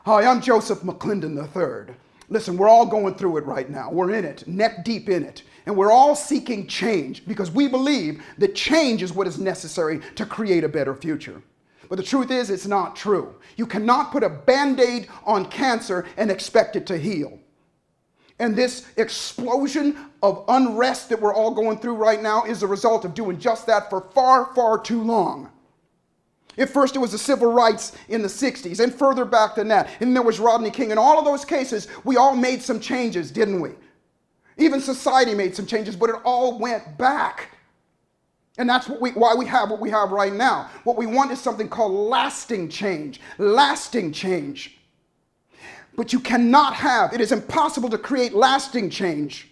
Hi, I'm Joseph McCLendon III. Listen, we're all going through it right now. We're in it, neck deep in it. And we're all seeking change because we believe that change is what is necessary to create a better future. But the truth is, it's not true. You cannot put a Band-Aid on cancer and expect it to heal. And this explosion of unrest that we're all going through right now is a result of doing just that for far, far too long. At first it was the civil rights in the 60s, and further back than that. And there was Rodney King. In all of those cases, we all made some changes, didn't we? Even society made some changes, but it all went back. And that's why we have what we have right now. What we want is something called lasting change. Lasting change. But you cannot have, it is impossible to create lasting change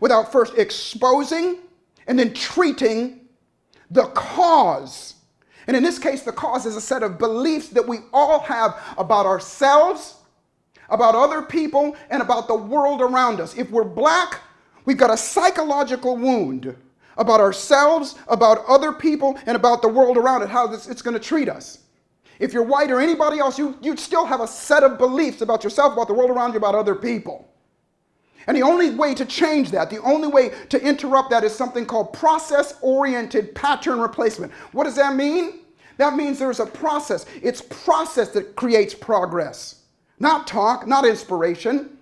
without first exposing and then treating the cause. And in this case, the cause is a set of beliefs that we all have about ourselves, about other people, and about the world around us. If we're black, we've got a psychological wound about ourselves, about other people, and about the world around it, how it's going to treat us. If you're white or anybody else, you'd still have a set of beliefs about yourself, about the world around you, about other people. And the only way to change that, the only way to interrupt that is something called process-oriented pattern replacement. What does that mean? That means there's a process. It's process that creates progress. Not talk, not inspiration.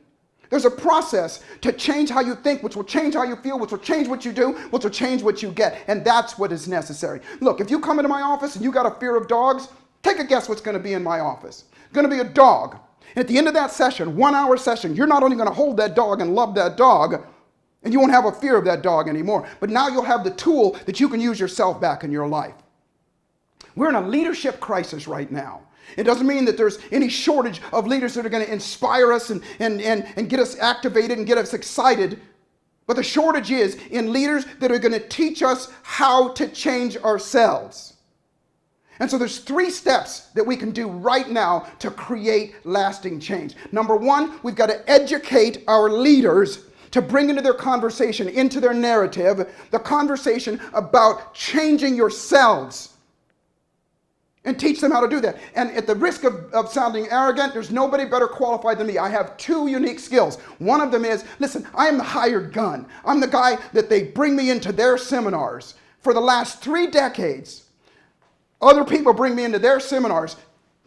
There's a process to change how you think, which will change how you feel, which will change what you do, which will change what you get. And that's what is necessary. Look, if you come into my office and you got a fear of dogs, take a guess what's going to be in my office. It's going to be a dog. And at the end of that session, 1 hour session, you're not only going to hold that dog and love that dog, and you won't have a fear of that dog anymore, but now you'll have the tool that you can use yourself back in your life. We're in a leadership crisis right now. It doesn't mean that there's any shortage of leaders that are going to inspire us and get us activated and get us excited. But the shortage is in leaders that are going to teach us how to change ourselves. And so there's 3 steps that we can do right now to create lasting change. Number 1, we've got to educate our leaders to bring into their conversation, into their narrative, the conversation about changing yourselves. And teach them how to do that. And at the risk of sounding arrogant, there's nobody better qualified than me. I have 2 unique skills. One of them is, listen, I am the hired gun. I'm the guy that they bring me into their seminars. For the last 3 decades, other people bring me into their seminars.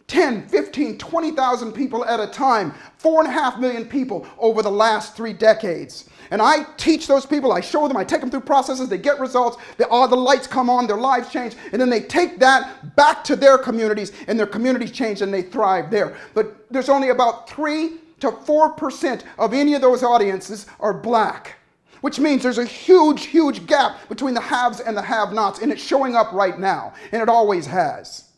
10, 15, 20,000 people at a time. 4.5 million people over the last 3 decades. And I teach those people, I show them, I take them through processes, they get results, the lights come on, their lives change, and then they take that back to their communities, and their communities change and they thrive there. But there's only about 3 to 4% of any of those audiences are black, which means there's a huge, huge gap between the haves and the have-nots, and it's showing up right now, and it always has.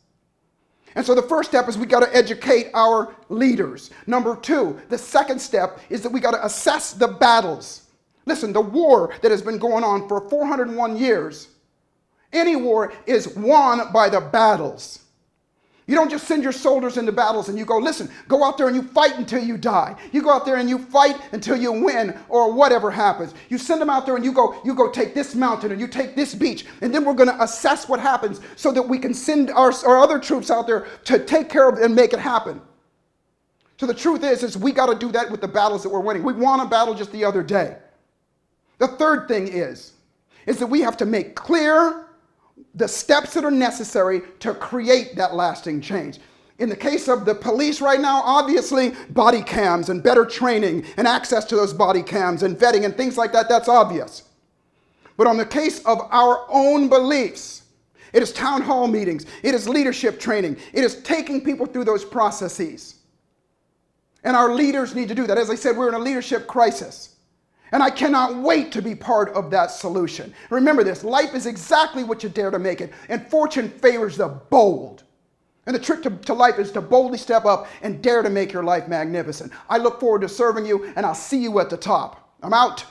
And so the first step is we got to educate our leaders. Number 2, the second step is that we got to assess the battles. Listen, the war that has been going on for 401 years, any war is won by the battles. You don't just send your soldiers into battles and you go, listen, go out there and you fight until you die. You go out there and you fight until you win or whatever happens. You send them out there and you go take this mountain and you take this beach, and then we're going to assess what happens so that we can send our other troops out there to take care of it and make it happen. So the truth is we got to do that with the battles that we're winning. We won a battle just the other day. The third thing is that we have to make clear the steps that are necessary to create that lasting change. In the case of the police right now, obviously body cams and better training and access to those body cams and vetting and things like that, that's obvious. But on the case of our own beliefs, it is town hall meetings, it is leadership training, it is taking people through those processes. And our leaders need to do that. As I said, we're in a leadership crisis. And I cannot wait to be part of that solution. Remember this, life is exactly what you dare to make it, and fortune favors the bold. And the trick to life is to boldly step up and dare to make your life magnificent. I look forward to serving you, and I'll see you at the top. I'm out.